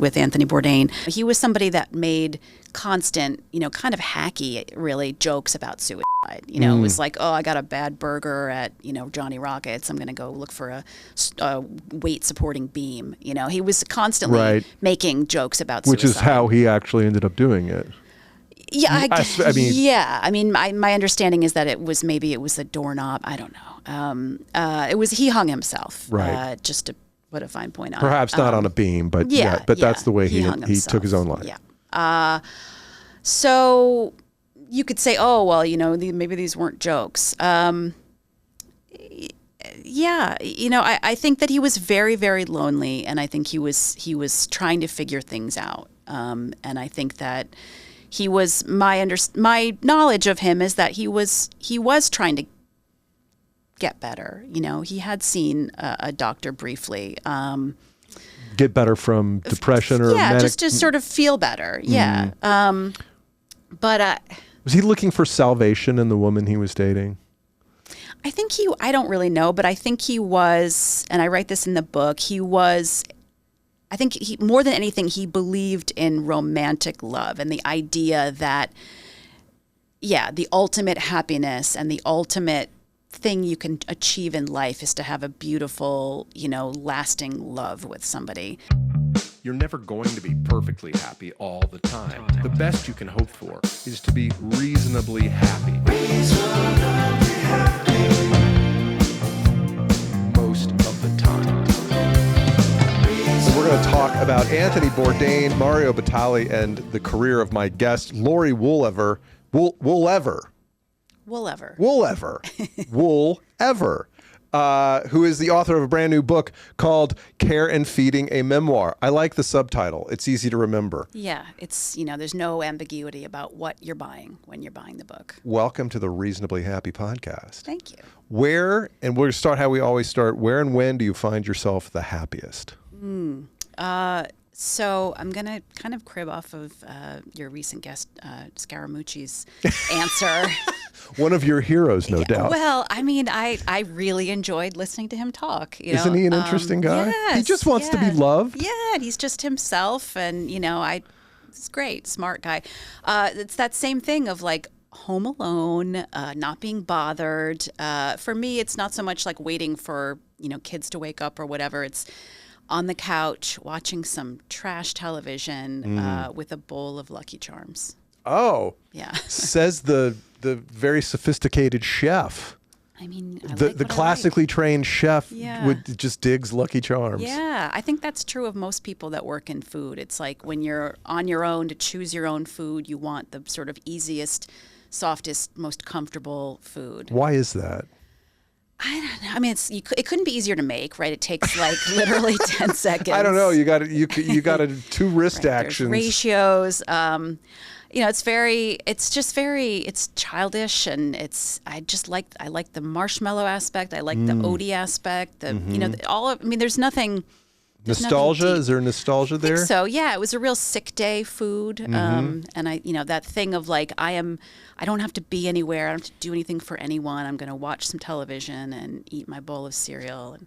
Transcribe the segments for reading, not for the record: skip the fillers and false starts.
with Anthony Bourdain. He was somebody that made constant, kind of hacky, really, jokes about suicide. It was like, oh, I got a bad burger at, Johnny Rockets. I'm going to go look for a weight-supporting beam. He was constantly making jokes about suicide. Which is how he actually ended up doing it. Yeah, my understanding is that it was a doorknob. I don't know. He hung himself, just to put a fine point on it. Perhaps not on a beam, but that's the way he took his own life. Yeah. So you could say, oh, well, maybe these weren't jokes. I think that he was very, very lonely, and I think he was trying to figure things out. And I think that he was my knowledge of him is that he was trying to get better. He had seen a doctor briefly. Get better from depression or manic? Just to sort of feel better. Yeah. But was he looking for salvation in the woman he was dating? I don't really know, but I think he was, and I write this in the book, I think more than anything, he believed in romantic love and the idea that, the ultimate happiness and the ultimate thing you can achieve in life is to have a beautiful, lasting love with somebody. You're never going to be perfectly happy all the time. The best you can hope for is to be reasonably happy. Most of the time. We're going to talk about Anthony Bourdain, Mario Batali, and the career of my guest, Laurie Woolever. Woolever, who is the author of a brand new book called Care and Feeding, a Memoir. I like the subtitle. It's easy to remember. Yeah, it's, there's no ambiguity about what you're buying when you're buying the book. Welcome to the Reasonably Happy Podcast. Thank you. Where, and we'll start how we always start, where and when do you find yourself the happiest? So I'm going to kind of crib off of your recent guest, Scaramucci's answer. One of your heroes, no doubt. Well, I really enjoyed listening to him talk. Isn't he an interesting guy? Yes, he just wants to be loved. Yeah, and he's just himself, and it's great, smart guy. It's that same thing of like home alone, not being bothered. For me, it's not so much like waiting for kids to wake up or whatever. It's on the couch watching some trash television with a bowl of Lucky Charms. Oh, yeah. Says the very sophisticated chef. The classically trained chef would just digs Lucky Charms. Yeah, I think that's true of most people that work in food. It's like when you're on your own to choose your own food, you want the sort of easiest, softest, most comfortable food. Why is that? I don't know. It couldn't be easier to make, right? It takes like literally 10 seconds. I don't know. You got to two wrist actions. There's ratios. It's childish, and I like the marshmallow aspect. I like the Odie aspect. There's nothing. Nostalgia? Is there nostalgia there? I think so, yeah. It was a real sick day food. And that thing of like, I don't have to be anywhere. I don't have to do anything for anyone. I'm going to watch some television and eat my bowl of cereal.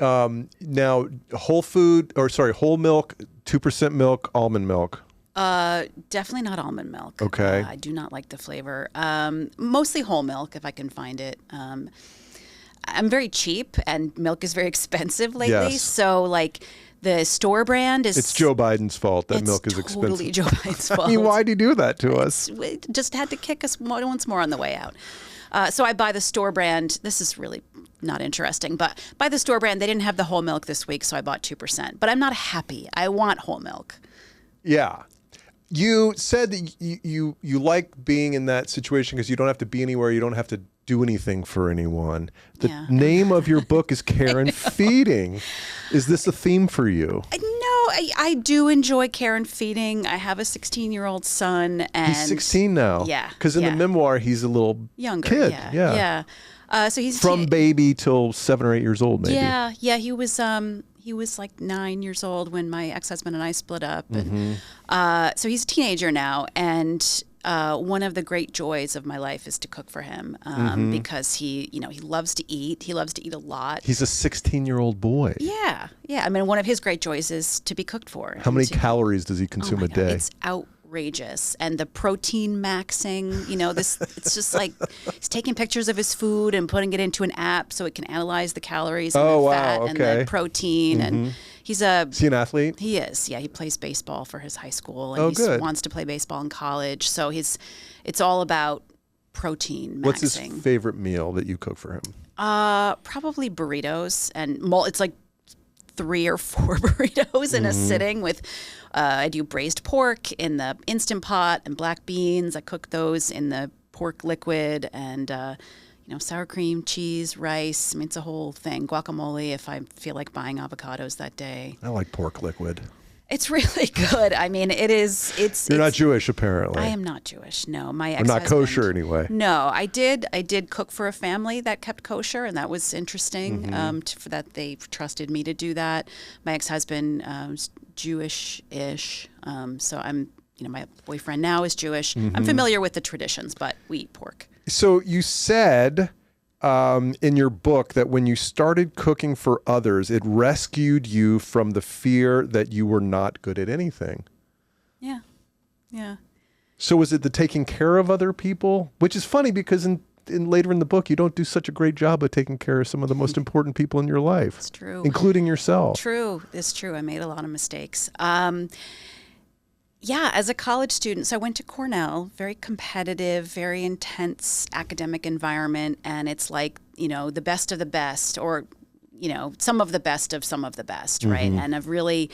Now, whole milk, 2% milk, almond milk. Definitely not almond milk. Okay. I do not like the flavor. Mostly whole milk if I can find it. I'm very cheap, and milk is very expensive lately. Yes. So, like, the store brand is... It's Joe Biden's fault that milk is expensive. It's totally Joe Biden's fault. Why'd he do that to us? It just had to kick us once more on the way out. So I buy the store brand. This is really not interesting, but buy the store brand. They didn't have the whole milk this week, so I bought 2%. But I'm not happy. I want whole milk. Yeah. You said that you like being in that situation because you don't have to be anywhere. You don't have to do anything for anyone. The name of your book is Care and Feeding. Is this a theme for you? No, I do enjoy care and feeding. I have a 16-year-old son. And he's 16 now? Yeah. Because in the memoir, he's a little younger kid. Yeah. So he's from baby till 7 or 8 years old, maybe. Yeah. He was like 9 years old when my ex-husband and I split up. And so he's a teenager now. And one of the great joys of my life is to cook for him because he loves to eat. He loves to eat a lot. He's a 16-year-old boy. Yeah. I mean, one of his great joys is to be cooked for. How many calories does he consume a day? It's outrageous. And the protein maxing, it's just like he's taking pictures of his food and putting it into an app so it can analyze the calories and the fat and the protein. And is he an athlete? He is. Yeah, he plays baseball for his high school, and he wants to play baseball in college. So it's all about protein maxing. What's his favorite meal that you cook for him? Probably burritos, and it's like 3 or 4 burritos in a sitting with. I do braised pork in the Instant Pot and black beans. I cook those in the pork liquid and. Sour cream, cheese, rice. I mean, it's a whole thing. Guacamole if I feel like buying avocados that day. I like pork liquid. It's really good. I mean, it is. You're not Jewish, apparently. I am not Jewish. No, my ex-husband. Or not kosher, anyway. No, I did cook for a family that kept kosher, and that was interesting. For that, they trusted me to do that. My ex-husband was Jewish-ish, so I'm. My boyfriend now is Jewish. I'm familiar with the traditions, but we eat pork. So you said in your book that when you started cooking for others, it rescued you from the fear that you were not good at anything. Yeah. So was it the taking care of other people? Which is funny because later in the book, you don't do such a great job of taking care of some of the most important people in your life. It's true. Including yourself. True. It's true. I made a lot of mistakes. As a college student, so I went to Cornell, very competitive, very intense academic environment, and it's like, the best of the best, or, some of the best of some of the best, right? And I've really...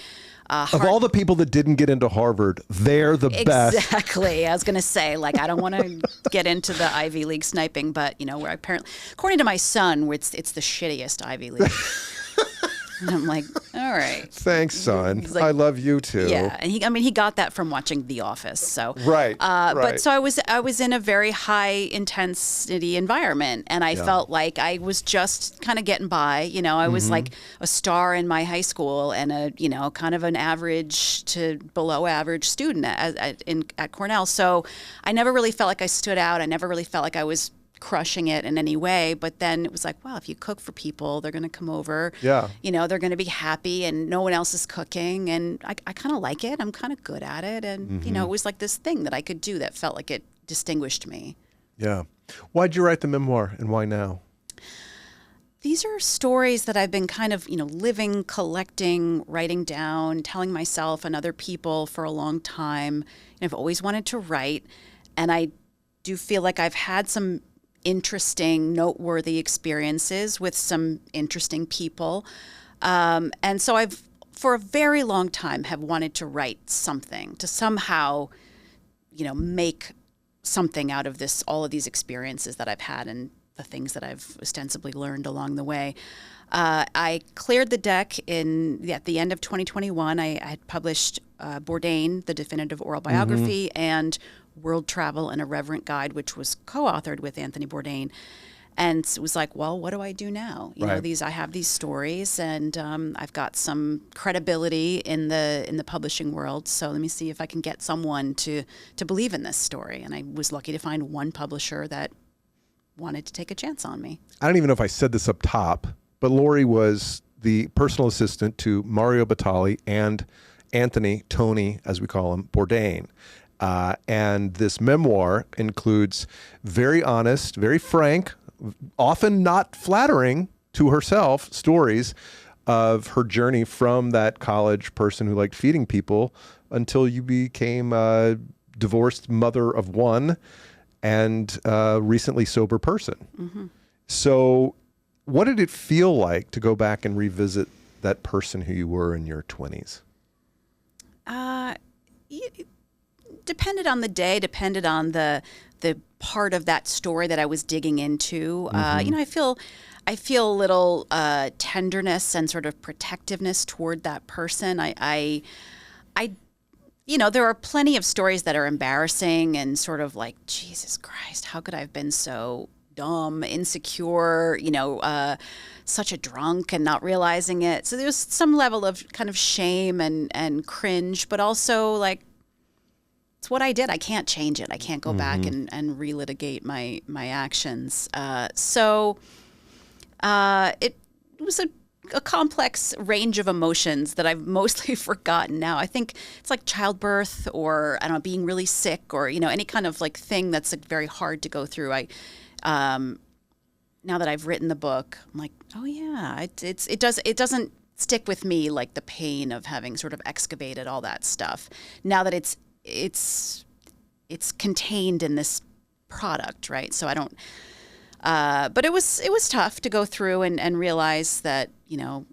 of all the people that didn't get into Harvard, they're the best. Exactly. I was going to say, I don't want to get into the Ivy League sniping, but, where apparently, according to my son, it's the shittiest Ivy League. And I'm like, all right. Thanks, son. Like, I love you too. Yeah, and he got that from watching The Office. So right. But so I was in a very high intensity environment, and I felt like I was just kind of getting by. I was like a star in my high school, and a kind of an average to below average student at Cornell. So I never really felt like I stood out. I never really felt like I was crushing it in any way, but then it was like, wow, if you cook for people, they're going to come over. Yeah. They're going to be happy, and no one else is cooking, and I kind of like it. I'm kind of good at it, and it was like this thing that I could do that felt like it distinguished me. Yeah. Why'd you write the memoir, and why now? These are stories that I've been kind of, living, collecting, writing down, telling myself and other people for a long time. And I've always wanted to write, and I do feel like I've had some interesting, noteworthy experiences with some interesting people. And so I've, for a very long time, have wanted to write something, to somehow, make something out of all of these experiences that I've had and the things that I've ostensibly learned along the way. I cleared the deck at the end of 2021. I had published Bourdain, the definitive oral biography, and World Travel, an Irreverent Guide, which was co-authored with Anthony Bourdain. And it was like, well, what do I do now? I have these stories, and I've got some credibility in the publishing world. So let me see if I can get someone to believe in this story. And I was lucky to find one publisher that wanted to take a chance on me. I don't even know if I said this up top, but Laurie was the personal assistant to Mario Batali and Anthony, Tony, as we call him, Bourdain. And this memoir includes very honest, very frank, often not flattering to herself, stories of her journey from that college person who liked feeding people until you became a divorced mother of one and a recently sober person. So what did it feel like to go back and revisit that person who you were in your 20s? Depended on the day, depended on the part of that story that I was digging into. I feel a little tenderness and sort of protectiveness toward that person. I there are plenty of stories that are embarrassing and sort of like, Jesus Christ, how could I have been so dumb, insecure, such a drunk and not realizing it. So there's some level of kind of shame and cringe, but also like, it's what I did. I can't change it. I can't go back and relitigate my actions. So it was a complex range of emotions that I've mostly forgotten now. I think it's like childbirth, or I don't know, being really sick, or any kind of like thing that's like very hard to go through. Now that I've written the book, I'm like, oh yeah, it doesn't stick with me like the pain of having sort of excavated all that stuff. Now that it's contained in this product, right? So I don't. But it was tough to go through and realize that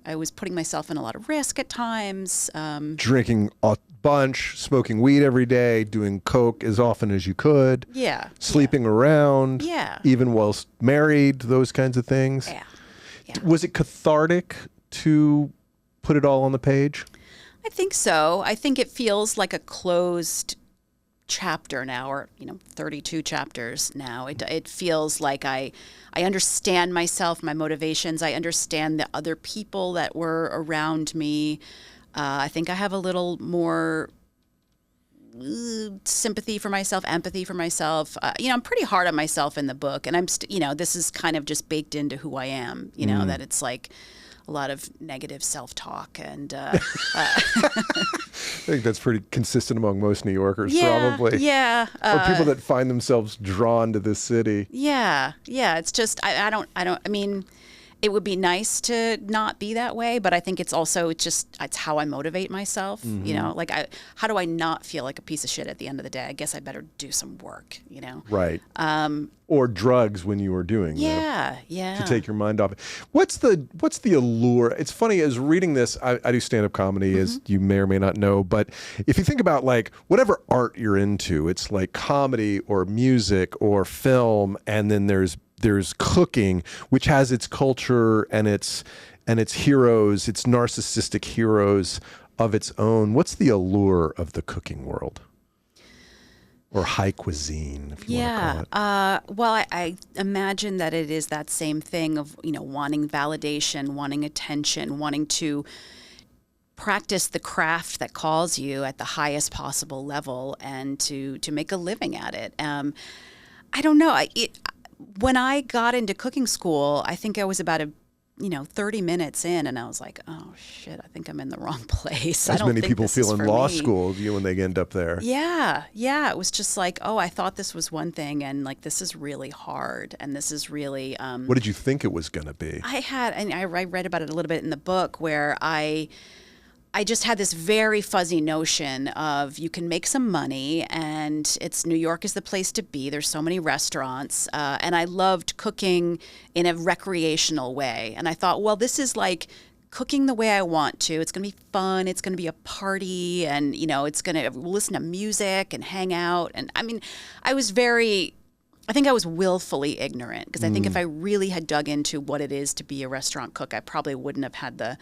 I was putting myself in a lot of risk at times. Drinking a bunch, smoking weed every day, doing coke as often as you could. Yeah. Sleeping around. Yeah. Even whilst married, those kinds of things. Yeah. Was it cathartic to put it all on the page? I think so. I think it feels like a closed chapter now, or 32 chapters now. It feels like I understand myself, my motivations. I understand the other people that were around me. I think I have a little more sympathy for myself, empathy for myself. I'm pretty hard on myself in the book, and I'm this is kind of just baked into who I am. That it's like a lot of negative self-talk, and I think that's pretty consistent among most New Yorkers, probably. Yeah. Or people that find themselves drawn to this city. Yeah. It's just I mean, it would be nice to not be that way, but I think it's how I motivate myself. Like how do I not feel like a piece of shit at the end of the day? I guess I better do some work. Right. Or drugs when you were doing yeah, them. Yeah. To take your mind off it. What's the allure? It's funny, as reading this, I do stand-up comedy, as you may or may not know, but if you think about like whatever art you're into, it's like comedy or music or film, and then there's cooking, which has its culture and its heroes, its narcissistic heroes of its own. What's the allure of the cooking world? Or high cuisine, if you want to call it. Well, I imagine that it is that same thing of, wanting validation, wanting attention, wanting to practice the craft that calls you at the highest possible level, and to make a living at it. I don't know. When I got into cooking school, I think I was about 30 minutes in, and I was like, oh shit, I think I'm in the wrong place. As many people feel in law school when they end up there. Yeah. It was just like, oh, I thought this was one thing, and like this is really hard, and this is really. What did you think it was going to be? I read about it a little bit in the book, where I just had this very fuzzy notion of you can make some money, and New York is the place to be. There's so many restaurants, and I loved cooking in a recreational way. And I thought, well, this is like cooking the way I want to. It's going to be fun. It's going to be a party, and it's going to listen to music and hang out. And I mean, I think I was willfully ignorant, because I think if I really had dug into what it is to be a restaurant cook, I probably wouldn't have had the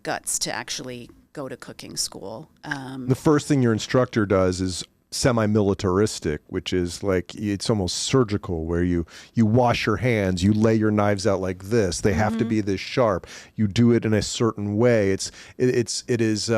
guts to actually go to cooking school. The first thing your instructor does is Semimilitaristic, which is like, it's almost surgical, where you wash your hands, you lay your knives out like this. They have to be this sharp. You do it in a certain way. It is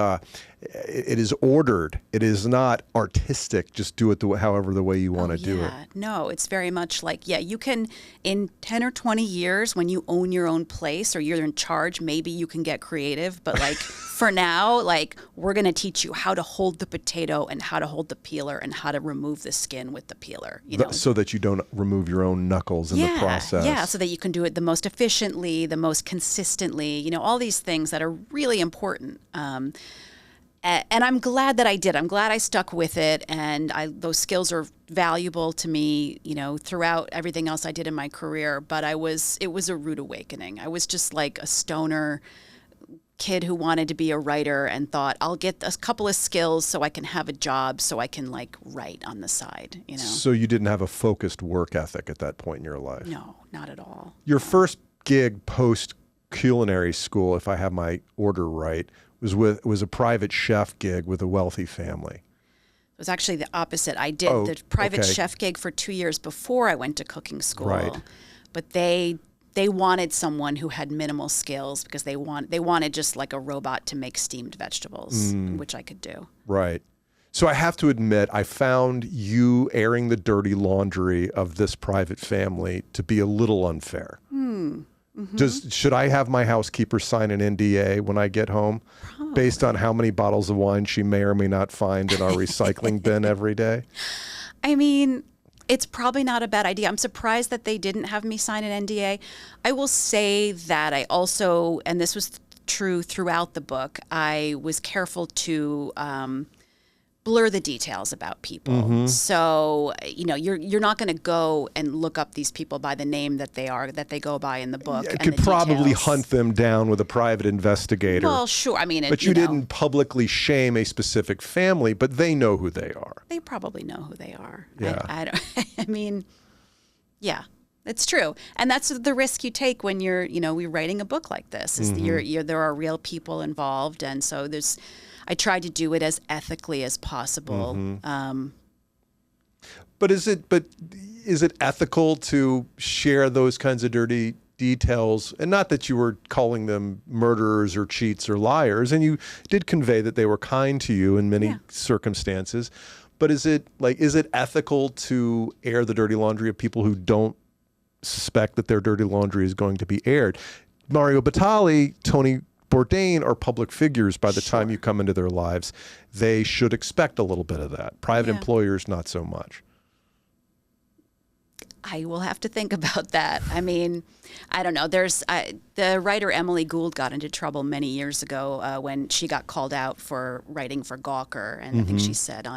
ordered. It is not artistic. Just do it however the way you want to do it. No, it's very much like, you can, in 10 or 20 years, when you own your own place or you're in charge, maybe you can get creative. But like for now, like we're going to teach you how to hold the potato and how to hold the peeler and how to remove the skin with the peeler. So that you don't remove your own knuckles in the process. Yeah, so that you can do it the most efficiently, the most consistently, all these things that are really important. And I'm glad that I did. I'm glad I stuck with it, and those skills are valuable to me, throughout everything else I did in my career. But it was a rude awakening. I was just like a stoner kid who wanted to be a writer and thought, I'll get a couple of skills so I can have a job, so I can like write on the side. So you didn't have a focused work ethic at that point in your life? No, not at all. Your first gig post culinary school, if I have my order right, was a private chef gig with a wealthy family. It was actually the opposite. I did the private chef gig for 2 years before I went to cooking school. Right. But they wanted someone who had minimal skills, because they wanted just like a robot to make steamed vegetables, which I could do. Right. So I have to admit, I found you airing the dirty laundry of this private family to be a little unfair. Should I have my housekeeper sign an NDA when I get home based on how many bottles of wine she may or may not find in our recycling bin every day? I mean, it's probably not a bad idea. I'm surprised that they didn't have me sign an NDA. I will say that I also, and this was true throughout the book, I was careful to blur the details about people. So, you're not going to go and look up these people by the name that they go by in the book. You could probably hunt them down with a private investigator. Well, sure. I mean, but you didn't publicly shame a specific family, but they know who they are. They probably know who they are. Yeah. I don't, I mean, yeah. It's true. And that's the risk you take when you're writing a book like this. Is there are real people involved, and so I tried to do it as ethically as possible. But is it ethical to share those kinds of dirty details? And not that you were calling them murderers or cheats or liars, and you did convey that they were kind to you in many circumstances. But is it ethical to air the dirty laundry of people who don't suspect that their dirty laundry is going to be aired? Mario Batali, Tony Bourdain are public figures by the time you come into their lives. They should expect a little bit of that. Private employers, not so much. I will have to think about that. I mean, I don't know. The writer Emily Gould got into trouble many years ago when she got called out for writing for Gawker. And I think she said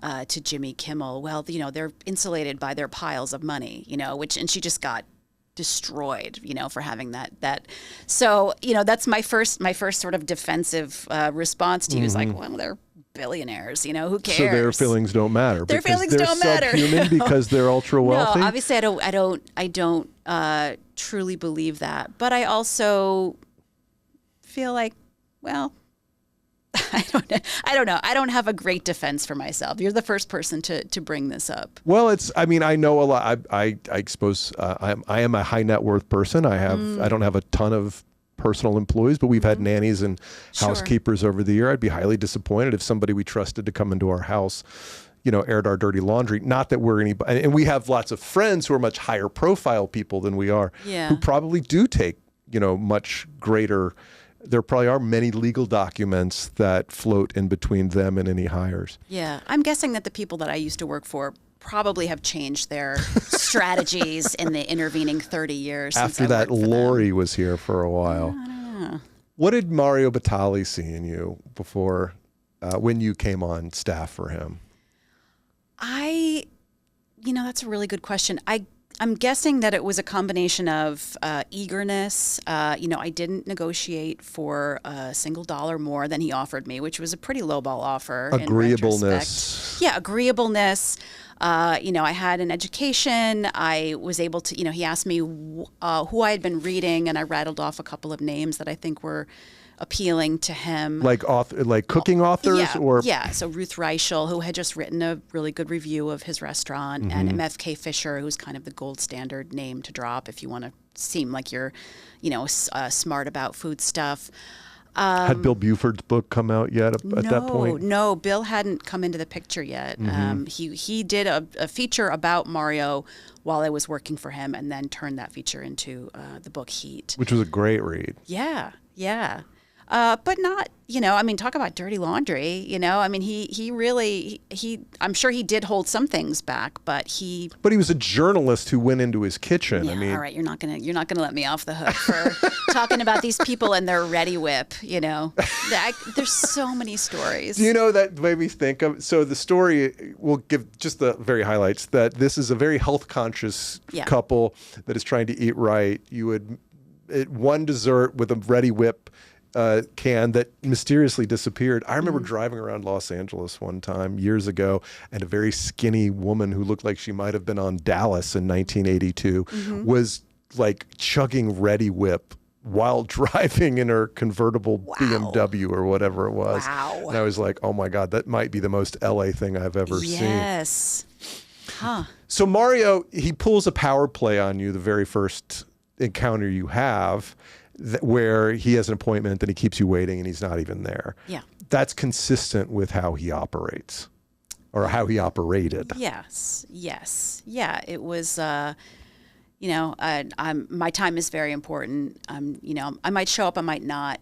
to Jimmy Kimmel, well, they're insulated by their piles of money, and she just got destroyed, for having that. So, that's my first sort of defensive response to you is like, well, they're billionaires, who cares? So their feelings don't matter. Their feelings don't matter. They're subhuman because they're ultra wealthy. No, obviously I don't truly believe that. But I also feel like, well, I don't know. I don't have a great defense for myself. You're the first person to bring this up. Well, I know a lot. I suppose I am a high net worth person. I don't have a ton of personal employees, but we've had nannies and housekeepers over the year. I'd be highly disappointed if somebody we trusted to come into our house, aired our dirty laundry. Not that we're anybody, and we have lots of friends who are much higher profile people than we are, who probably do take, much greater. There probably are many legal documents that float in between them and any hires. Yeah. I'm guessing that the people that I used to work for probably have changed their strategies in the intervening 30 years. After that, Laurie was here for a while. I don't know. What did Mario Batali see in you before, when you came on staff for him? That's a really good question. I'm guessing that it was a combination of eagerness. I didn't negotiate for a single dollar more than he offered me, which was a pretty lwball offer. Agreeableness. Yeah, agreeableness. I had an education. I was able to, he asked me who I had been reading, and I rattled off a couple of names that I think were appealing to him. Like cooking authors? Yeah. So Ruth Reichel, who had just written a really good review of his restaurant, and MFK Fisher, who's kind of the gold standard name to drop if you want to seem like you're, smart about food stuff. Had Bill Buford's book come out yet at that point? No, Bill hadn't come into the picture yet. He did a feature about Mario while I was working for him, and then turned that feature into the book Heat. Which was a great read. Yeah. But not, talk about dirty laundry, he really, I'm sure he did hold some things back, but he was a journalist who went into his kitchen. Yeah, all right. You're not going to let me off the hook for talking about these people and their Ready Whip, there's so many stories. That made me think of, so the story, we'll give just the very highlights, that this is a very health conscious couple that is trying to eat right. You would, one dessert with a Ready Whip can that mysteriously disappeared. I remember driving around Los Angeles one time years ago, and a very skinny woman who looked like she might have been on Dallas in 1982 was like chugging Ready Whip while driving in her convertible BMW or whatever it was. Wow. And I was like, oh my God, that might be the most LA thing I've ever seen. Yes. Huh. So Mario, he pulls a power play on you the very first encounter you have, where he has an appointment and he keeps you waiting and he's not even there. Yeah. that's consistent with how he operates or how he operated. Yes. Yeah, it was, my time is very important. I might show up, I might not,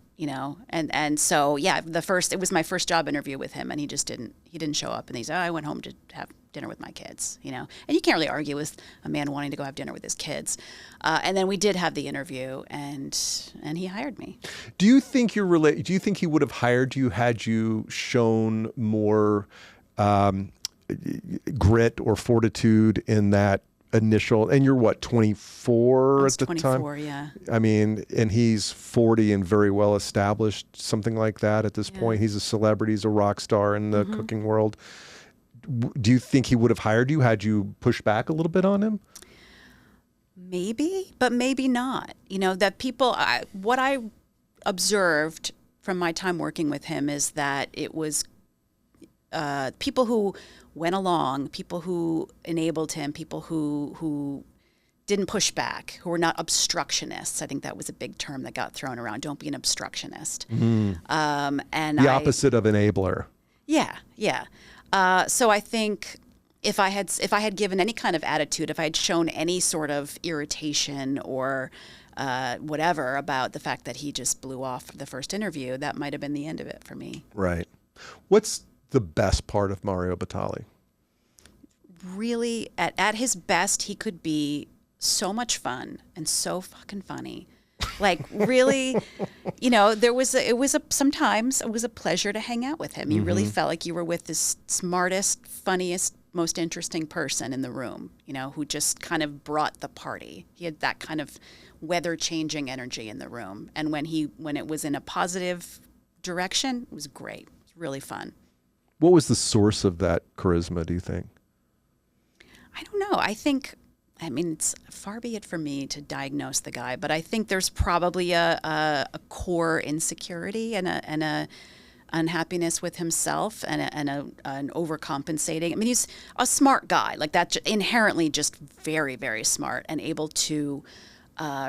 and so, yeah, it was my first job interview with him, and he didn't show up, and he said, I went home to have dinner with my kids, and you can't really argue with a man wanting to go have dinner with his kids. And then we did have the interview, and he hired me. Do you think do you think he would have hired you had you shown more grit or fortitude in that initial, and you're what, 24 at the 24, time? Yeah. I mean, and he's 40 and very well established, something like that at this point. He's a celebrity, he's a rock star in the cooking world. Do you think he would have hired you had you pushed back a little bit on him? Maybe, but maybe not. That what I observed from my time working with him is that it was people who went along, people who enabled him, people who didn't push back, who were not obstructionists. I think that was a big term that got thrown around. Don't be an obstructionist. And the opposite of enabler. Yeah. So I think if I had given any kind of attitude, if I had shown any sort of irritation or whatever about the fact that he just blew off the first interview, that might have been the end of it for me. Right. What's the best part of Mario Batali? Really, at his best, he could be so much fun and so fucking funny. Like, really, sometimes it was a pleasure to hang out with him. You really felt like you were with the smartest, funniest, most interesting person in the room, who just kind of brought the party. He had that kind of weather-changing energy in the room. And when it was in a positive direction, it was great. It was really fun. What was the source of that charisma, do you think? I don't know. It's far be it for me to diagnose the guy, but I think there's probably a core insecurity and a unhappiness with himself and an overcompensating. I mean, he's a smart guy, like that, inherently just very, very smart and able to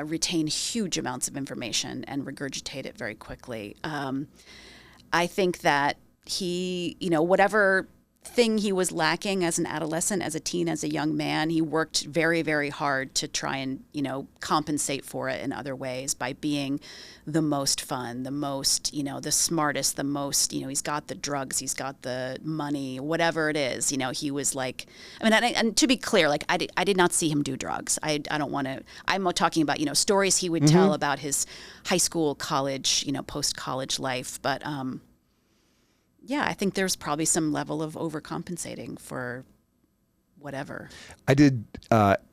retain huge amounts of information and regurgitate it very quickly. I think that he, whatever thing he was lacking as an adolescent, as a teen, as a young man, he worked very, very hard to try and, compensate for it in other ways by being the most fun, the most, the smartest, the most, he's got the drugs, he's got the money, whatever it is, he was like, and to be clear, like I did not see him do drugs. I don't want to, I'm talking about, stories he would tell about his high school, college, post-college life. But, yeah, I think there's probably some level of overcompensating for whatever. I did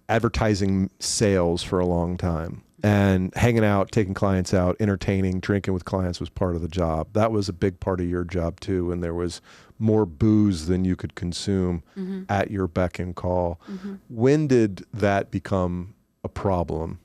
advertising sales for a long time, and hanging out, taking clients out, entertaining, drinking with clients was part of the job. That was a big part of your job too, and there was more booze than you could consume at your beck and call. When did that become a problem?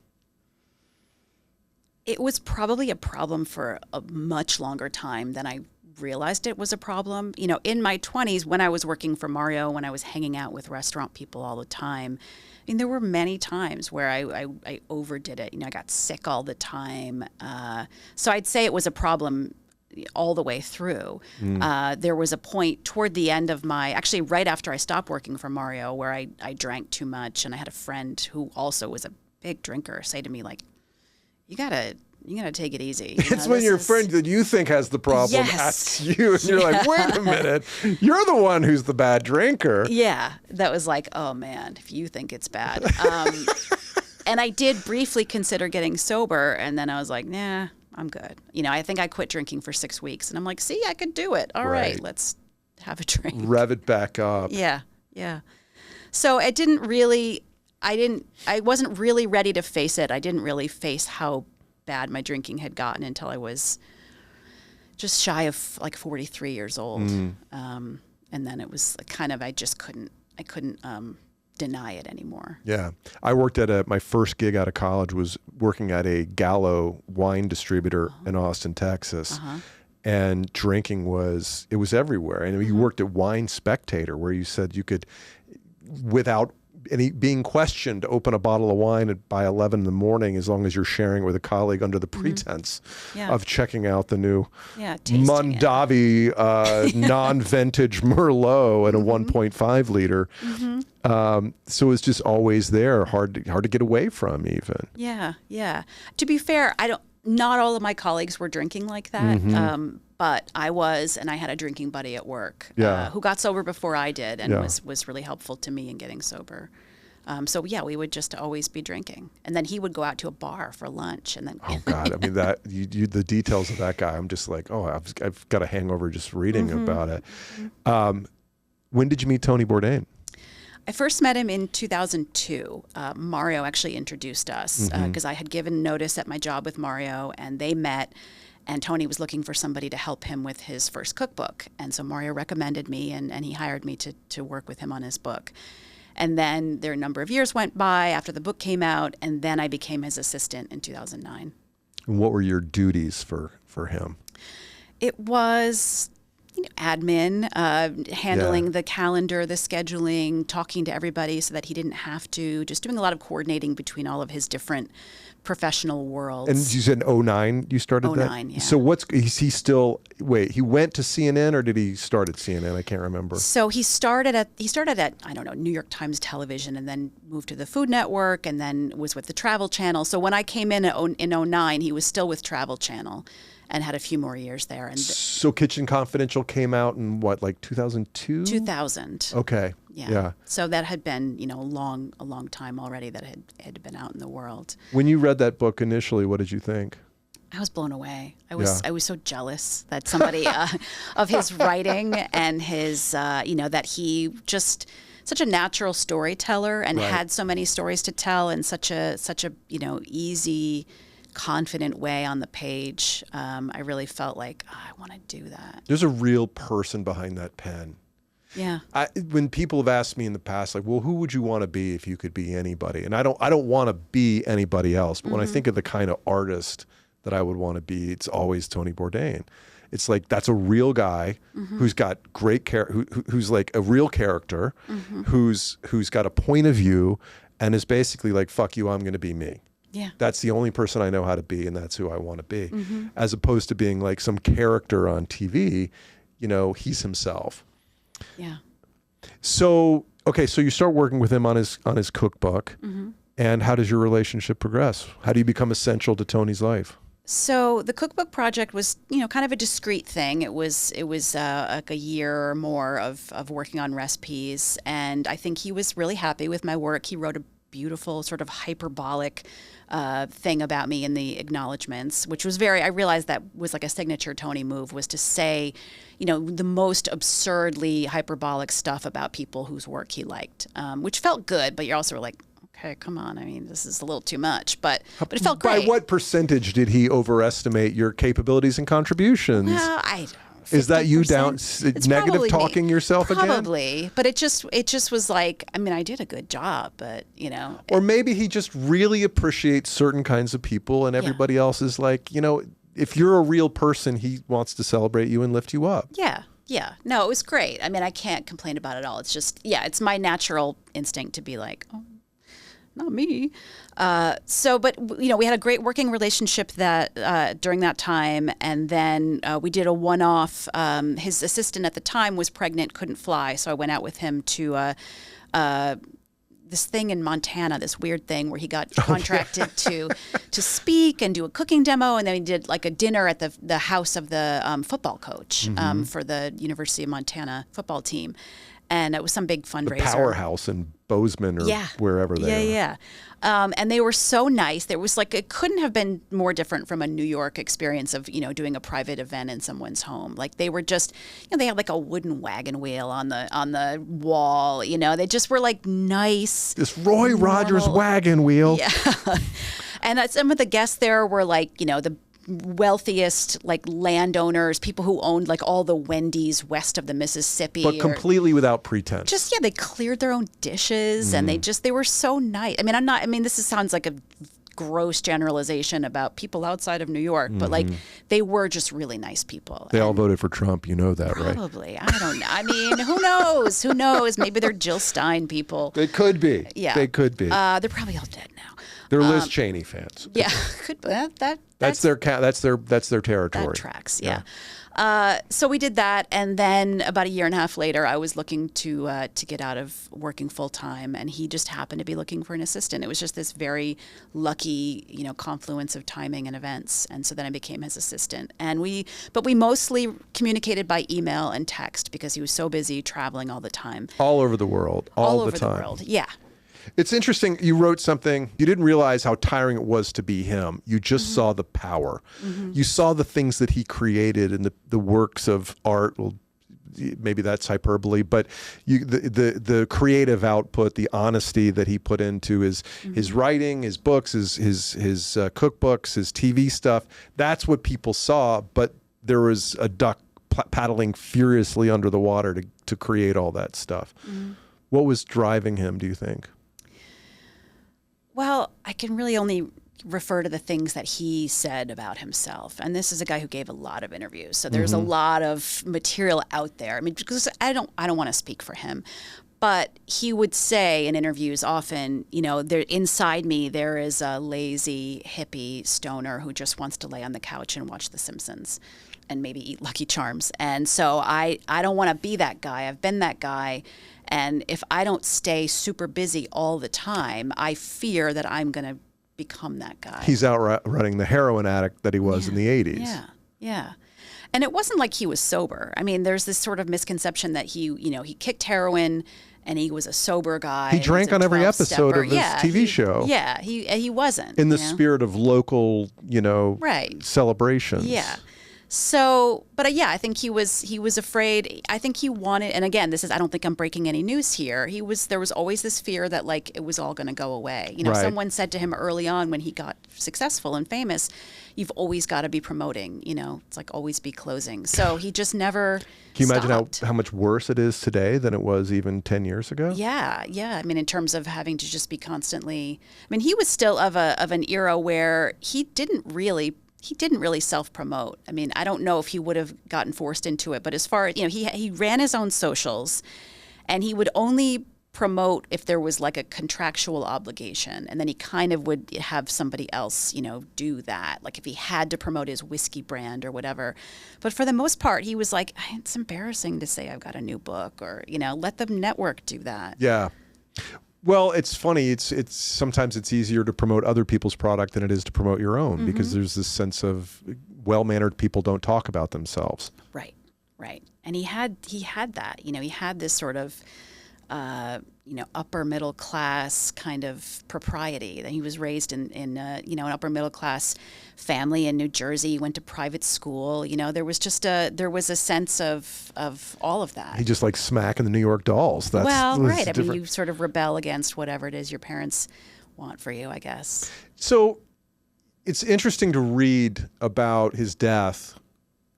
It was probably a problem for a much longer time than I realized it was a problem. In my 20s, when I was working for Mario, when I was hanging out with restaurant people all the time, there were many times where I overdid it. I got sick all the time. So I'd say it was a problem all the way through. There was a point toward the end of actually right after I stopped working for Mario, where I drank too much, and I had a friend who also was a big drinker say to me, like, you gotta take it easy. It's when your friend that you think has the problem asks you, and you're like, wait a minute, you're the one who's the bad drinker. Yeah, that was like, oh man, if you think it's bad. And I did briefly consider getting sober, and then I was like, nah, I'm good. I think I quit drinking for 6 weeks, and I'm like, see, I could do it. All right, let's have a drink. Rev it back up. Yeah. So I wasn't really ready to face it. I didn't really face how bad my drinking had gotten until I was just shy of like 43 years old. And then it was kind of, I couldn't deny it anymore. Yeah. I worked at my first gig out of college was working at a Gallo wine distributor in Austin, Texas. And drinking was everywhere. And you worked at Wine Spectator, where you said you could, without being questioned to open a bottle of wine by 11 in the morning, as long as you're sharing with a colleague under the pretense of checking out the new Mondavi non-vintage Merlot at a 1.5 liter. So it's just always there, hard to get away from even. Yeah. To be fair, not all of my colleagues were drinking like that. But I was, and I had a drinking buddy at work who got sober before I did and was really helpful to me in getting sober. So we would just always be drinking. And then he would go out to a bar for lunch. And then oh God, I mean, that the details of that guy, I'm just like, I've got a hangover just reading about it. When did you meet Tony Bourdain? I first met him in 2002. Mario actually introduced us because I had given notice at my job with Mario, and they met. And Tony was looking for somebody to help him with his first cookbook. And so Mario recommended me, and he hired me to work with him on his book. And then a number of years went by after the book came out, and then I became his assistant in 2009. And what were your duties for him? It was admin, handling the calendar, the scheduling, talking to everybody so that he didn't have to, just doing a lot of coordinating between all of his different professional worlds. And you said 2009 you started that? 2009, yeah. So he went to CNN, or did he start at CNN? I can't remember. So he started at I don't know, New York Times Television, and then moved to the Food Network, and then was with the Travel Channel. So when I came in 2009, he was still with Travel Channel and had a few more years there. And so Kitchen Confidential came out in what, like 2002? 2000. Okay. Yeah. So that had been, a long time already that it had been out in the world. When you read that book initially, what did you think? I was blown away. I was so jealous that somebody of his writing and his, that he just such a natural storyteller and had so many stories to tell in such a easy, confident way on the page. I really felt like I want to do that. There's a real person behind that pen. Yeah. When people have asked me in the past, like, well, who would you want to be if you could be anybody? And I don't want to be anybody else. But when I think of the kind of artist that I would want to be, it's always Tony Bourdain. It's like, that's a real guy who's got great who's like a real character, who's got a point of view, and is basically like, fuck you, I'm going to be me. Yeah. That's the only person I know how to be, and that's who I want to be. As opposed to being like some character on TV, he's himself. Yeah. So you start working with him on his cookbook, and how does your relationship progress? How do you become essential to Tony's life? So the cookbook project was, kind of a discrete thing. It was like a year or more of working on recipes, and I think he was really happy with my work. He wrote a beautiful sort of hyperbolic thing about me in the acknowledgments, which was I realized that was like a signature Tony move, was to say, the most absurdly hyperbolic stuff about people whose work he liked, which felt good, but you're also like, okay, come on. I mean, this is a little too much, but it felt great. By what percentage did he overestimate your capabilities and contributions? Well, I don't know. Is that you negative talking me. yourself again? Probably, but it just was like, I mean, I did a good job, but Or maybe he just really appreciates certain kinds of people, and everybody else is like, if you're a real person, he wants to celebrate you and lift you up. Yeah. No, it was great. I mean, I can't complain about it all. It's just, it's my natural instinct to be like, oh, not me. But we had a great working relationship that during that time, and then we did a one-off. His assistant at the time was pregnant, couldn't fly, so I went out with him to this thing in Montana, this weird thing where he got contracted to speak and do a cooking demo, and then he did like a dinner at the house of the football coach for the University of Montana football team. And it was some big fundraiser. The powerhouse in Bozeman or wherever they are. Yeah. And they were so nice. There was it couldn't have been more different from a New York experience of, doing a private event in someone's home. Like they were just, they had like a wooden wagon wheel on the wall, they just were like nice. This Roy Rogers wagon wheel. Yeah. And some of the guests there were like, the wealthiest landowners, people who owned all the Wendy's west of the Mississippi, but completely without pretense. Just they cleared their own dishes and they were so nice. I mean, this sounds like a gross generalization about people outside of New York, but like they were just really nice people. They all voted for Trump. You know that, right? Probably. I don't know. I mean, who knows? Who knows? Maybe they're Jill Stein people. They could be. Yeah. They could be. They're probably all dead now. They're Liz Cheney fans. Yeah, could That's their territory. That tracks. Yeah. So we did that, and then about a year and a half later, I was looking to get out of working full time, and he just happened to be looking for an assistant. It was just this very lucky, confluence of timing and events, and so then I became his assistant. But we mostly communicated by email and text because he was so busy traveling all the time, all over the world, all the time. The world. Yeah. It's interesting. You wrote something. You didn't realize how tiring it was to be him. You just saw the power. You saw the things that he created and the works of art. Well, maybe that's hyperbole, but the creative output, the honesty that he put into his writing, his books, his cookbooks, his TV stuff. That's what people saw. But there was a duck paddling furiously under the water to create all that stuff. What was driving him, do you think? Well, I can really only refer to the things that he said about himself. And this is a guy who gave a lot of interviews. So there's a lot of material out there. I mean, because I don't want to speak for him, but he would say in interviews often, there inside me, there is a lazy hippie stoner who just wants to lay on the couch and watch The Simpsons and maybe eat Lucky Charms. And so I don't want to be that guy. I've been that guy. And if I don't stay super busy all the time, I fear that I'm going to become that guy. He's outrunning the heroin addict that he was in the 80s. Yeah. And it wasn't like he was sober. I mean, there's this sort of misconception that he kicked heroin and he was a sober guy. He drank on every episode of his TV show. Yeah, he wasn't. In the spirit of local, celebrations. Yeah. So, but I think he was afraid. I think he wanted, and again, I don't think I'm breaking any news here. There was always this fear that like it was all going to go away. Right. Someone said to him early on when he got successful and famous, you've always got to be promoting, it's like always be closing. So he just never Can you imagine how much worse it is today than it was even 10 years ago? Yeah. I mean, in terms of having to just be constantly, he was still of an era where he didn't really self-promote. I mean, I don't know if he would have gotten forced into it, but as far as, he ran his own socials and he would only promote if there was like a contractual obligation. And then he kind of would have somebody else, do that. Like if he had to promote his whiskey brand or whatever. But for the most part, he was like, it's embarrassing to say I've got a new book or, let the network do that. Yeah. Well, it's funny. It's sometimes it's easier to promote other people's product than it is to promote your own because there's this sense of well-mannered people don't talk about themselves. Right. And he had that. He had this sort of upper middle class kind of propriety. That he was raised in an upper middle class family in New Jersey. He went to private school. There was a sense of all of that. He just like smacking the New York Dolls. That's right. Different. I mean, you sort of rebel against whatever it is your parents want for you, I guess. So it's interesting to read about his death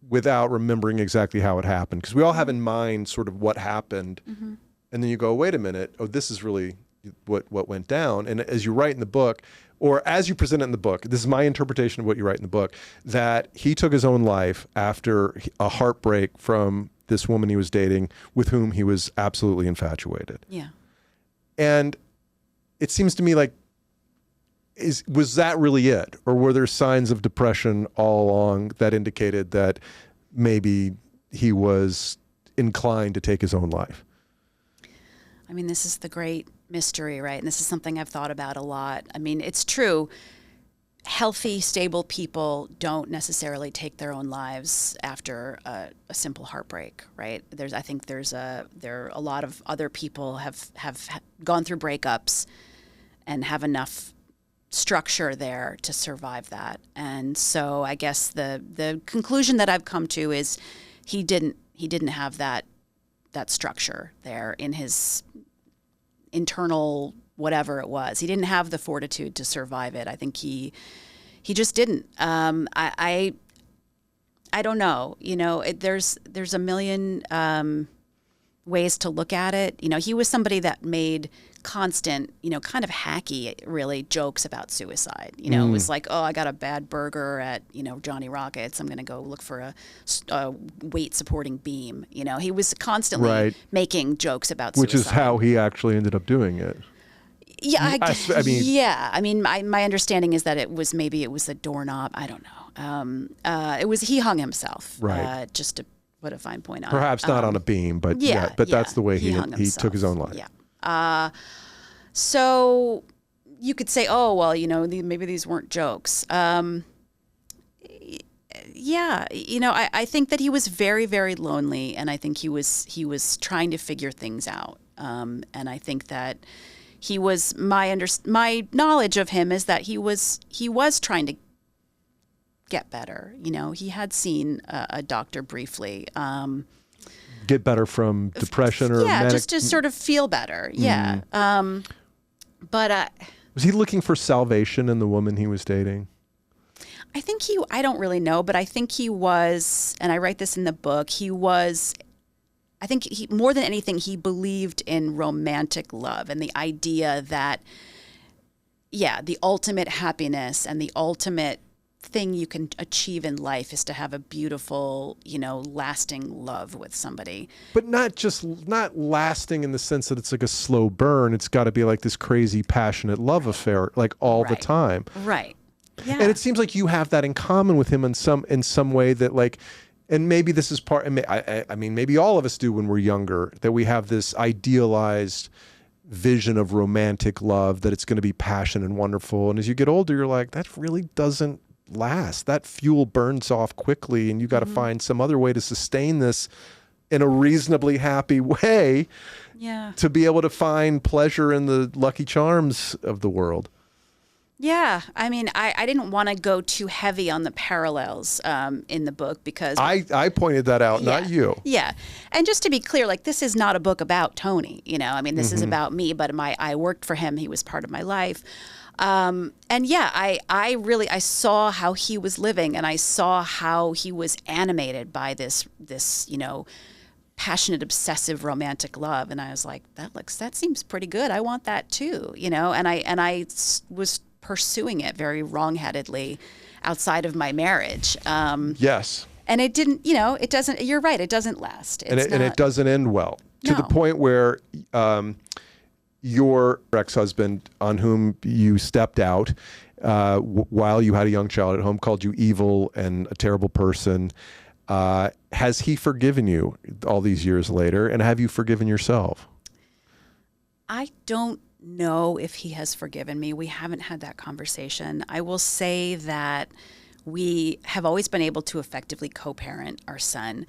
without remembering exactly how it happened because we all have in mind sort of what happened. And then you go, wait a minute, this is really what went down. And as you write in the book, or as you present it in the book, this is my interpretation of what you write in the book, that he took his own life after a heartbreak from this woman he was dating with whom he was absolutely infatuated. Yeah. And it seems to me like, was that really it? Or were there signs of depression all along that indicated that maybe he was inclined to take his own life? I mean, this is the great mystery, right? And this is something I've thought about a lot. I mean, it's true. Healthy, stable people don't necessarily take their own lives after a simple heartbreak, right? There are a lot of other people have gone through breakups and have enough structure there to survive that. And so I guess the conclusion that I've come to is he didn't have that structure there in his internal whatever it was. He didn't have the fortitude to survive it. I think he just didn't. I don't know. There's a million ways to look at it. You know, he was somebody that made constant, you know, kind of hacky, really, jokes about suicide. You know, it was like, oh, I got a bad burger at, you know, Johnny Rockets. I'm going to go look for a weight-supporting beam. You know, he was constantly making jokes about suicide. Which is how he actually ended up doing it. Yeah, I mean, my understanding is that it was a doorknob. I don't know. He hung himself, just to put a fine point on it. Perhaps not on a beam, but that's the way he took his own life. Yeah. So you could say, oh, well, you know, maybe these weren't jokes. Yeah, you know, I think that he was very, very lonely, and I think he was trying to figure things out. And I think that he was my knowledge of him is that he was trying to get better. You know, he had seen a doctor briefly. Get better from depression or manic? Just to sort of feel better. Yeah. But was he looking for salvation in the woman he was dating? I think I don't really know, but I think he was, and I write this in the book, I think more than anything, he believed in romantic love and the idea that, the ultimate happiness and the ultimate thing you can achieve in life is to have a beautiful, you know, lasting love with somebody. But not lasting in the sense that it's like a slow burn. It's got to be like this crazy, passionate love affair, like all the time. Right. Yeah. And it seems like you have that in common with him in some way that, like, and maybe this is part, I mean, maybe all of us do when we're younger, that we have this idealized vision of romantic love, that it's going to be passion and wonderful. And as you get older, you're like, that really doesn't last. That fuel burns off quickly, and you got to find some other way to sustain this in a reasonably happy way to be able to find pleasure in the Lucky Charms of the world. Yeah, I mean, I didn't want to go too heavy on the parallels in the book because... I pointed that out, not you. Yeah, and just to be clear, like, this is not a book about Tony, you know? I mean, this is about me, but I worked for him. He was part of my life. And I saw how he was living, and I saw how he was animated by this, you know, passionate, obsessive, romantic love. And I was like, that seems pretty good. I want that too, you know? And I was pursuing it very wrongheadedly outside of my marriage. Yes. And it didn't, you know, it doesn't, you're right, it doesn't last. And it doesn't end well. To the point where your ex-husband, on whom you stepped out while you had a young child at home, called you evil and a terrible person. Has he forgiven you all these years later? And have you forgiven yourself? I don't know if he has forgiven me. We haven't had that conversation. I will say that we have always been able to effectively co-parent our son.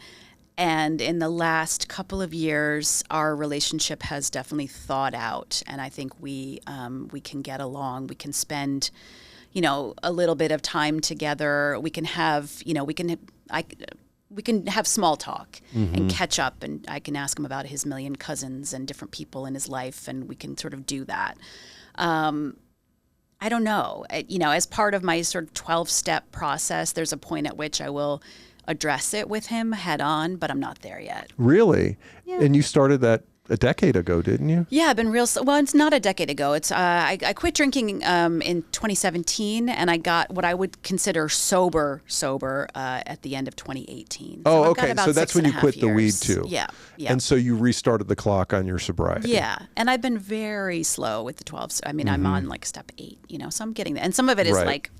And in the last couple of years, our relationship has definitely thawed out. And I think we can get along. We can spend, you know, a little bit of time together. We can have, you know, we can have small talk and catch up, and I can ask him about his million cousins and different people in his life, and we can sort of do that. I don't know. You know, as part of my sort of 12-step process, there's a point at which I will address it with him head on, but I'm not there yet. Really? Yeah. And you started that a decade ago, didn't you? Yeah, I've been well, it's not a decade ago. It's I quit drinking in 2017, and I got what I would consider sober at the end of 2018. So okay. So that's when you quit the weed too. Yeah. And so you restarted the clock on your sobriety. Yeah. And I've been very slow with the 12. I mean, I'm on like step 8, you know, so I'm getting there. And some of it is like,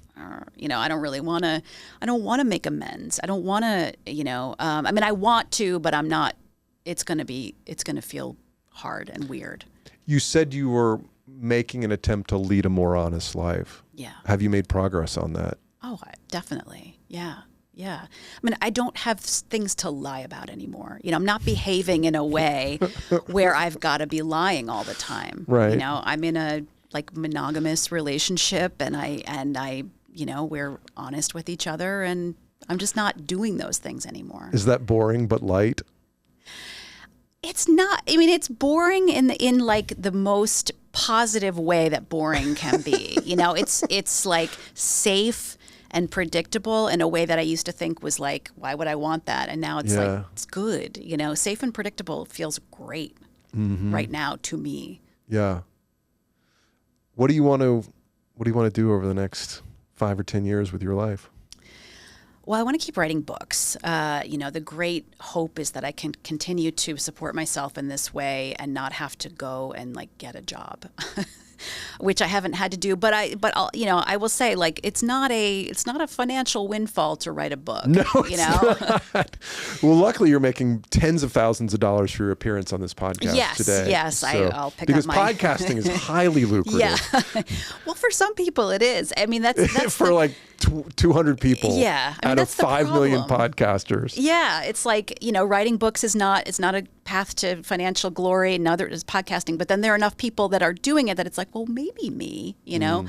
you know, I don't want to make amends. I don't want to, you know, I mean, I want to, but I'm not. It's going to feel hard and weird. You said you were making an attempt to lead a more honest life. Yeah. Have you made progress on that? Oh, definitely. Yeah. I mean, I don't have things to lie about anymore. You know, I'm not behaving in a way where I've got to be lying all the time. Right. You know, I'm in a like monogamous relationship, and I, you know, we're honest with each other, and I'm just not doing those things anymore. Is that boring but light? It's not. I mean, it's boring in like the most positive way that boring can be. You know, it's like safe and predictable in a way that I used to think was like, why would I want that? And now it's like, it's good. You know, safe and predictable feels great right now to me. Yeah. What do you want to do over the next 5 or 10 years with your life? Well, I want to keep writing books. You know, the great hope is that I can continue to support myself in this way and not have to go and like get a job, which I haven't had to do. But I'll, you know, I will say, like, it's not a financial windfall to write a book. No, you know. Not. Well, luckily you're making tens of thousands of dollars for your appearance on this podcast today. Yes, so, I'll pick because up my podcasting is highly lucrative. Yeah. Well, for some people it is. I mean, that's for like 200 people. Yeah, I mean, out of 5 million podcasters. Yeah, it's like, you know, writing books is not a path to financial glory. Neither is podcasting. But then there are enough people that are doing it that it's like, well, maybe me. You know.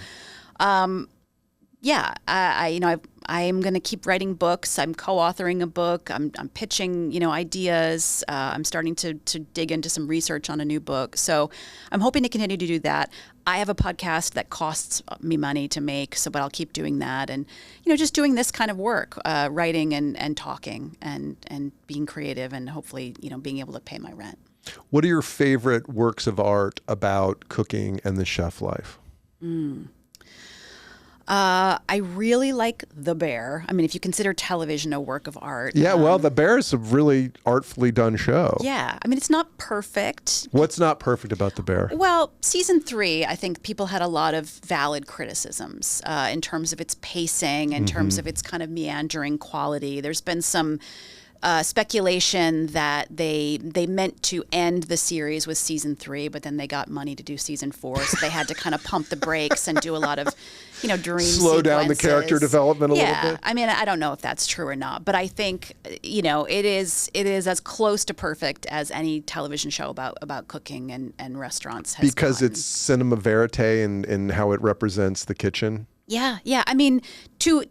Yeah, I am going to keep writing books. I'm co-authoring a book. I'm pitching, you know, ideas. I'm starting to dig into some research on a new book. So I'm hoping to continue to do that. I have a podcast that costs me money to make, but I'll keep doing that. And, you know, just doing this kind of work, writing and talking and being creative and hopefully, you know, being able to pay my rent. What are your favorite works of art about cooking and the chef life? I really like The Bear. I mean, if you consider television a work of art. Yeah, well, The Bear is a really artfully done show. Yeah. I mean, it's not perfect. What's not perfect about The Bear? Well, season 3, I think people had a lot of valid criticisms in terms of its pacing, in terms of its kind of meandering quality. There's been some speculation that they meant to end the series with season 3, but then they got money to do season 4, so they had to kind of pump the brakes and do a lot of, you know, dream slow down the character development a little bit. I mean, I don't know if that's true or not, but I think, you know, it is as close to perfect as any television show about cooking and restaurants has because gotten. it's cinema verite and how it represents the kitchen. Yeah. I mean, to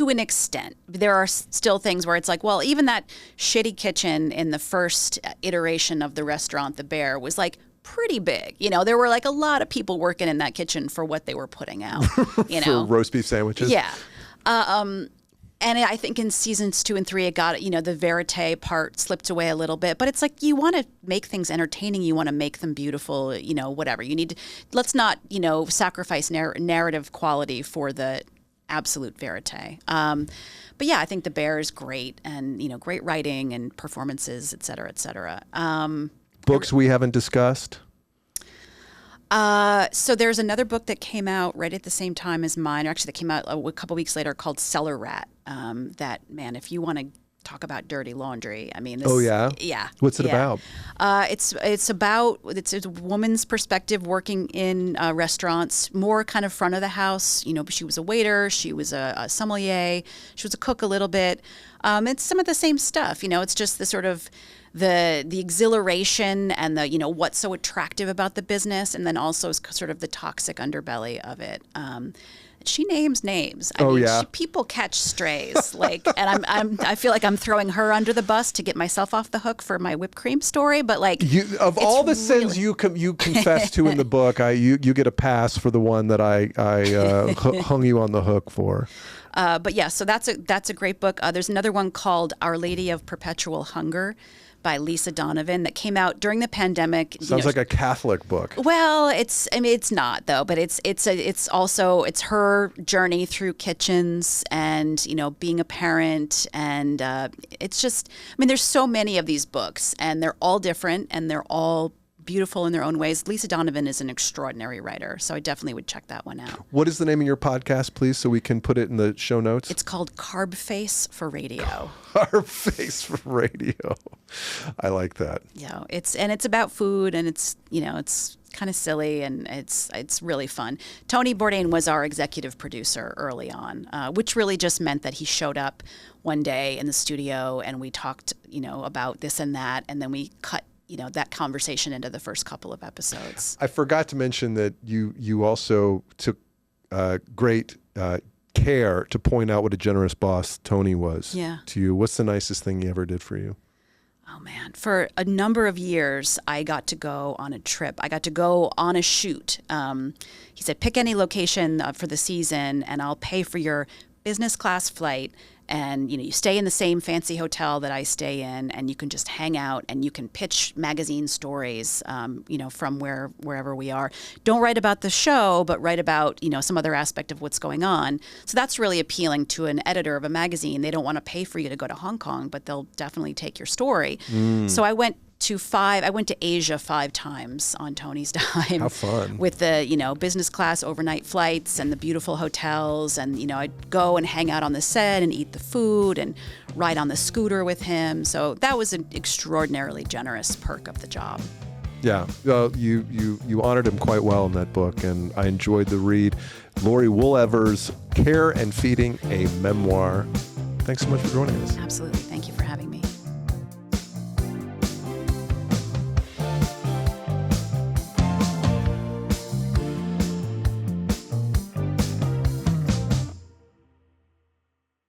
an extent, there are still things where it's like, well, even that shitty kitchen in the first iteration of the restaurant, The Bear, was like pretty big. You know, there were like a lot of people working in that kitchen for what they were putting out. You know, for roast beef sandwiches. Yeah. And I think in seasons 2 and 3, it got, you know, the verite part slipped away a little bit. But it's like, you want to make things entertaining. You want to make them beautiful, you know, whatever. You need to, let's not, you know, sacrifice narrative quality for the absolute verite. But yeah, I think The Bear is great and, you know, great writing and performances, et cetera, et cetera. Books we haven't discussed? So there's another book that came out right at the same time as mine, or actually that came out a couple weeks later, called Cellar Rat. That, man, if you want to talk about dirty laundry, I mean, this, oh yeah, yeah. What's it about? It's a woman's perspective working in restaurants, more kind of front of the house. You know, she was a waiter, she was a sommelier, she was a cook a little bit. It's some of the same stuff. You know, it's just the sort of the exhilaration and the, you know, what's so attractive about the business, and then also sort of the toxic underbelly of it. She names names. I mean, people catch strays. Like, and I feel like I'm throwing her under the bus to get myself off the hook for my whipped cream story. But like, of all the sins you confess to in the book, you get a pass for the one that I hung you on the hook for. But yeah, so that's a great book. There's another one called Our Lady of Perpetual Hunger by Lisa Donovan that came out during the pandemic. Sounds like a Catholic book. Well, it's not though, but it's also her journey through kitchens and, you know, being a parent, and it's just, I mean, there's so many of these books and they're all different and they're all beautiful in their own ways. Lisa Donovan is an extraordinary writer, so I definitely would check that one out. What is the name of your podcast, please, so we can put it in the show notes? It's called Carb Face for Radio. Carb Face for Radio. I like that. Yeah, it's about food, and it's, you know, it's kind of silly, and it's really fun. Tony Bourdain was our executive producer early on, which really just meant that he showed up one day in the studio and we talked, you know, about this and that, and then we cut, you know, that conversation into the first couple of episodes. I forgot to mention that you also took great care to point out what a generous boss Tony was to you. What's the nicest thing he ever did for you? Oh man, for a number of years, I got to go on a trip. I got to go on a shoot. He said, pick any location for the season and I'll pay for your business class flight, and you stay in the same fancy hotel that I stay in, and you can just hang out and you can pitch magazine stories, from wherever we are. Don't write about the show, but write about some other aspect of what's going on. So that's really appealing to an editor of a magazine. They don't want to pay for you to go to Hong Kong, but they'll definitely take your story. So I went to Asia 5 times on Tony's dime. How fun. With the, business class overnight flights and the beautiful hotels. And, I'd go and hang out on the set and eat the food and ride on the scooter with him. So that was an extraordinarily generous perk of the job. Yeah, you honored him quite well in that book, and I enjoyed the read. Laurie Woolever's Care and Feeding, a Memoir. Thanks so much for joining us. Absolutely. Thank you.